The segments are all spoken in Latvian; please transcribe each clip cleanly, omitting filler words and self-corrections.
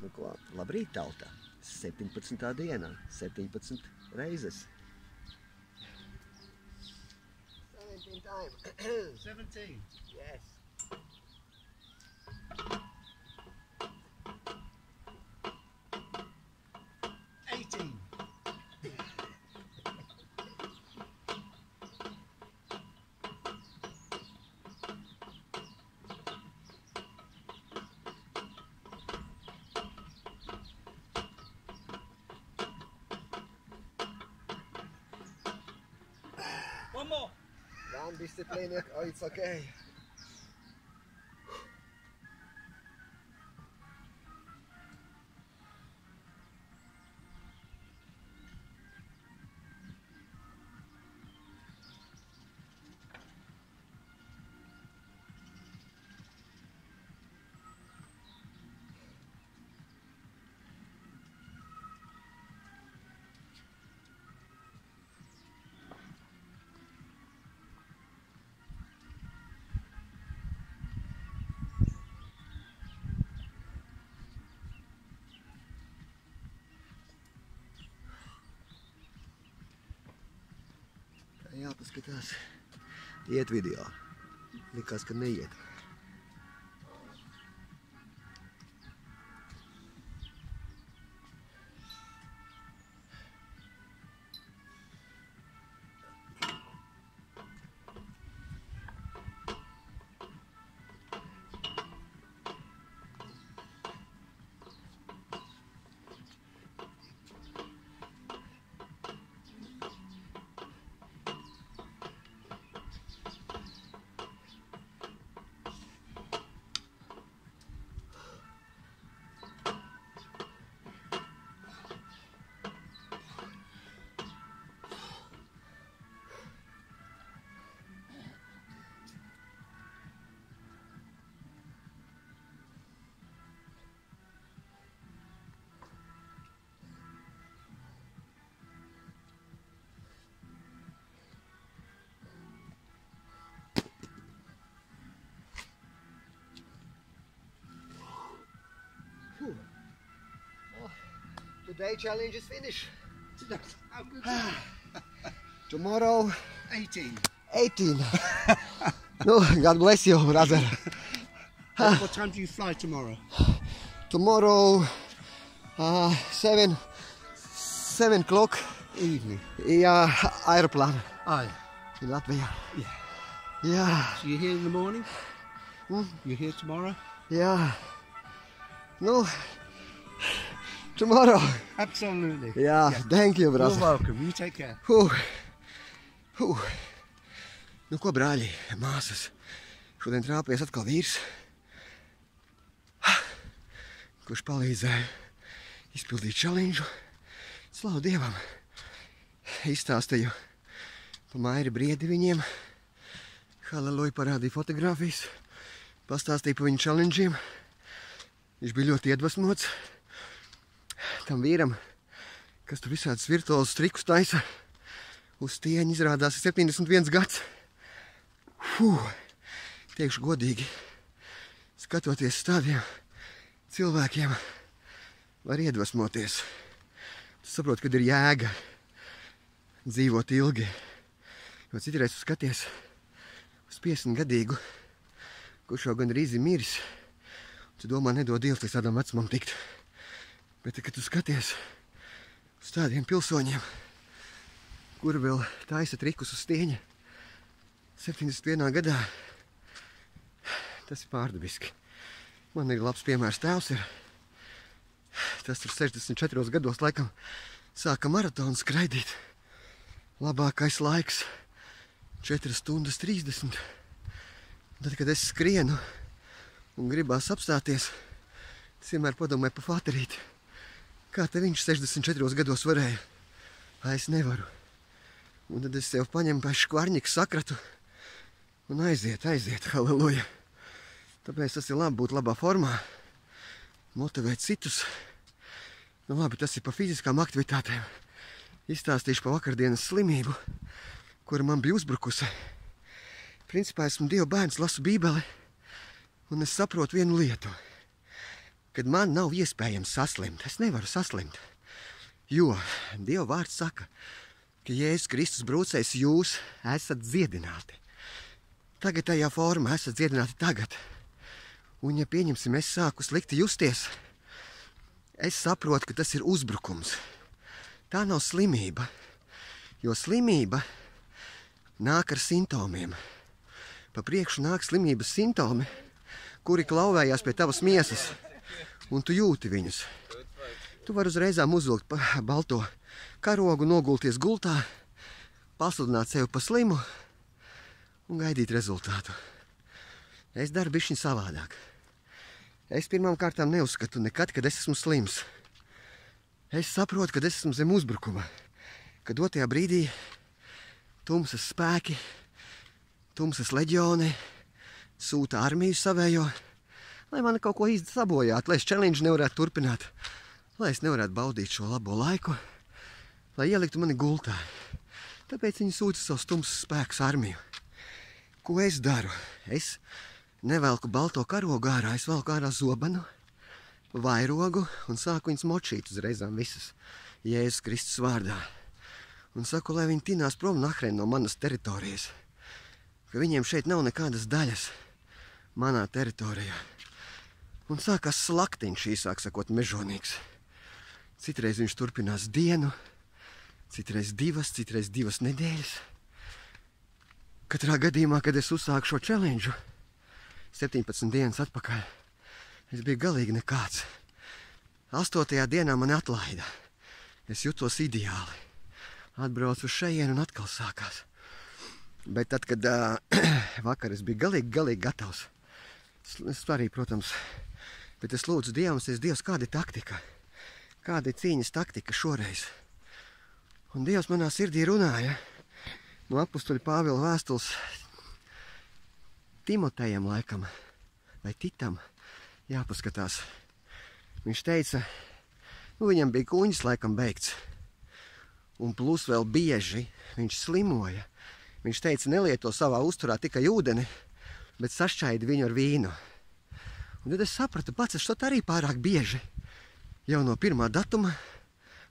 Nu ko, labrīt tauta. 17. dienā, 17 reizes. 17 time. 17. Yes. One more. Discipline. Oh, it's okay. Jāpaskatās, iet video. Likās, ka neiet. Oh, today challenge is finished. How good? Tomorrow 18. 18. No, God bless you, brother. What time do you fly tomorrow? Tomorrow 7 o'clock. Evening. Yeah, aeroplan Aye. in Latvia. Yeah. Yeah, So you're here in the morning? You're here tomorrow? yeah. No, tomorrow. Absolutely. Yeah, thank you, You're brother. welcome. You take care. Nu ko, brāļi, māsas, šodien trāpies atkal vīrs, kurš palīdzēja izpildīt challenge. Slavu Dievam. Izstāstīju pa Mairi Briedi viņiem. Halleluja, parādīja fotogrāfijas. Pastāstīju pa viņu challenge'iem. Viņš bija ļoti iedvesmots. Tam vīram, kas tur visādus virtuālus trikus taisa, uz stieņa izrādās 71 gads. Teikšu godīgi, skatoties uz tādiem cilvēkiem, var iedvesmoties. Tu saproti, kad ir jēga dzīvot ilgi. Jo citreiz tu skaties uz 50-gadīgu, kurš jau gan rīzi miris. Tu domā, nedod Dievs līdz tādam vecumam tikt. Bet, kad tu skaties uz tādiem pilsoņiem, kuri vēl taisa trikus uz stieņa 71. gadā, tas ir pārdabiski. Man ir labs piemērs tēvs. Tas tur 64 gados laikam sāka maratonu skraidīt. Labākais laiks 4 stundas 30. Tad, kad es skrienu un gribās apstāties, es vienmēr padomāju pa faterīti. Kā te viņš 64 gados varēja? Es nevaru. Un tad es sev paņemu pēc škvarņika sakratu un aiziet, halleluja. Tāpēc tas ir labi būt labā formā, motivēt citus. Nu labi, tas ir pa fiziskām aktivitātēm. Izstāstīšu pa vakardienas slimību, kura man bija uzbrukusi. Principā esmu Dieva bērns, lasu Bībeli, un es saprotu vienu lietu. kad man nav iespējams saslimt. Es nevaru saslimt, jo Dieva vārds saka, ka Jēzus Kristus brūcēs jūs esat dziedināti. Tagad tajā formā esat dziedināti tagad. Un ja pieņemsim, es sāku slikti justies, es saprotu, ka tas ir uzbrukums. Tā nav slimība, jo slimība nāk ar simptomiem. Pa priekšu nāk slimības simptomi, kuri klauvējās pie tavas miesas, un tu jūti viņus. Tu vari uzreizām uzvilkt balto karogu, nogulties gultā, pasludināt sevi pa slimu un gaidīt rezultātu. Es daru bišķiņ savādāk. Es pirmām kārtām neuzskatu nekad, kad es esmu slims. Es saprotu, kad es esmu zem uzbrukuma, kad dotajā brīdī tumsas spēki, tumsas leģioni sūta armiju savējo, lai man kaut ko īsti sabojātu, lai es challenge nevarētu turpināt, lai es nevarētu baudīt šo labo laiku, lai ieliktu mani gultā. Tāpēc viņi sūta savus tumsas spēkus armiju. Ko es daru? Es nevelku balto karogu ārā, es velku ārā zobenu, vairogu un sāku viņus močīt uzreizām visas Jēzus Kristus vārdā. Un saku, lai viņi tinās prom nahrēn no manas teritorijas, ka viņiem šeit nav nekādas daļas manā teritorijā. Un sākās slaktiņš, īsāk sakot, mežonīgs. Citreiz viņš turpinās dienu, citreiz divas nedēļas. Katrā gadījumā, kad es uzsāku šo challenge 17 dienas atpakaļ, es biju galīgi nekāds. 8. dienā mani atlaida. Es jutos ideāli. Atbraucu uz šejienu un atkal sākās. Bet tad, kad vakar es biju galīgi gatavs, es arī, protams, bet es lūdzu Dievam, Dievs, kāda ir taktika? Kāda ir cīņas taktika šoreiz? Un Dievs manā sirdī runāja no apustuļa Pāvila vēstules Timotejam laikam, vai Titam, jāpaskatās. Viņš teica, viņam bija kuņģis laikam beigts. Un plus vēl bieži viņš slimoja. Viņš teica, nelieto savā uzturā tikai ūdeni, bet sašķaidi viņu ar vīnu. Un tad es sapratu pats, es šot arī pārāk bieži. Jau no pirmā datuma,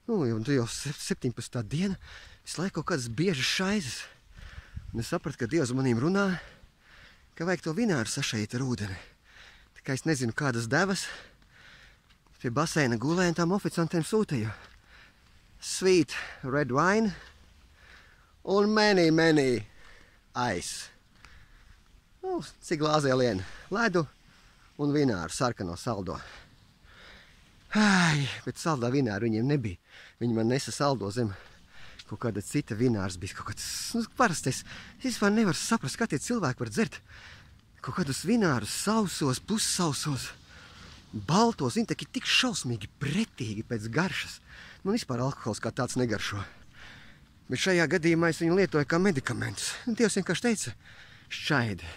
jau 17. diena, visu laiku kaut kādas biežas šaizes. Un es sapratu, ka Dievs manīm runā, ka vajag to vināru sašķaidīt ar ūdeni. Tikai es nezinu, kādas devas pie baseina gulēja un tām oficiantiem sūtīja. Sweet red wine un many ice. Cik glāzē lien ledu un vināru sarkano saldo. Ai, bet saldā vināru viņiem nebija. Viņi man nesa saldo zem kaut kāda cita vinārs bija. Kaut kāds parastais. Es vispār nevaru saprast, kā tie cilvēki var dzert kaut kādus vinārus sausos, pussausos, baltos. Viņi tā tik šausmīgi pretīgi pēc garšas. Man vispār alkohols kā tāds negaršo. Bet šajā gadījumā es viņu lietoju kā medikamentus. Dievs vienkārši teica, šķaidi.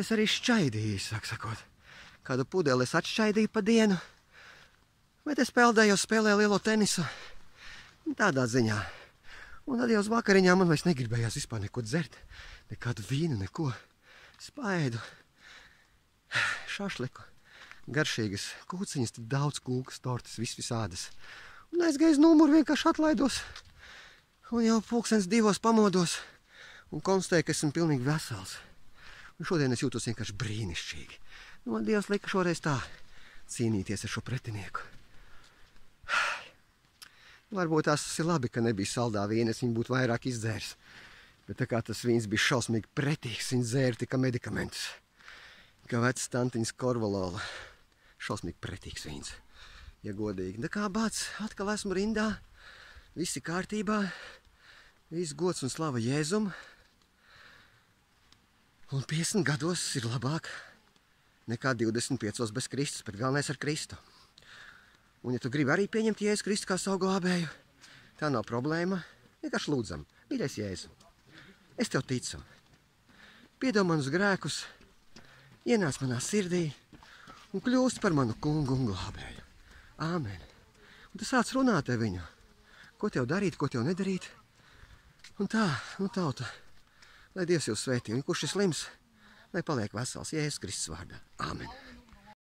Es arī šķaidīju, sakot. Kādu pudeli es atšķaidīju pa dienu. Bet es spēlēju lielo tenisu. Tādā ziņā. Un tad jau uz vakariņām man vairs negribējās vispār neko dzert. Nekādu vīnu, neko. Spaidu. Šašliku. Garšīgas kūciņas, daudz kūkas, tortas, visādas. Un aizgāju uz numuru, vienkārši atlaidos. Un jau 1:00 pamodos un konstatēju, ka esmu pilnīgi vesels. Un šodien es jūtos vienkārši brīnišķīgi. Man Dievs lika šoreiz tā cīnīties ar šo pretinieku. Varbūt tās ir labi, ka nebija saldā vīna, es viņu būtu vairāk izdzēris. Bet tā kā tas vīns bija šausmīgi pretīgs, viņš dzēra tikai medikamentus. Kā vecs tantiņas korvalola. Šausmīgi pretīgs vīns, ja godīgi. Tā kā bāc, atkal esmu rindā, visi kārtībā, viss gods un slava Jēzum. Un 50 gados ir labāk nekā 25 bez Kristus, bet galvenais ar Kristu. Un ja tu gribi arī pieņemt Jēzu Kristu kā savu glābēju, tā nav problēma. Vienkārši lūdzam, mīļais Jēzu, es tev ticu. Piedod manus grēkus, ienāc manā sirdī un kļūst par manu kungu un glābēju. Āmen. Un tu sāc runāt ar viņu. Ko tev darīt, ko tev nedarīt. Un tā, tauta, lai Dievs jūs svētī. Un kurš ir slims, lai paliek vesels Jēzus Kristus vārdā. Āmen.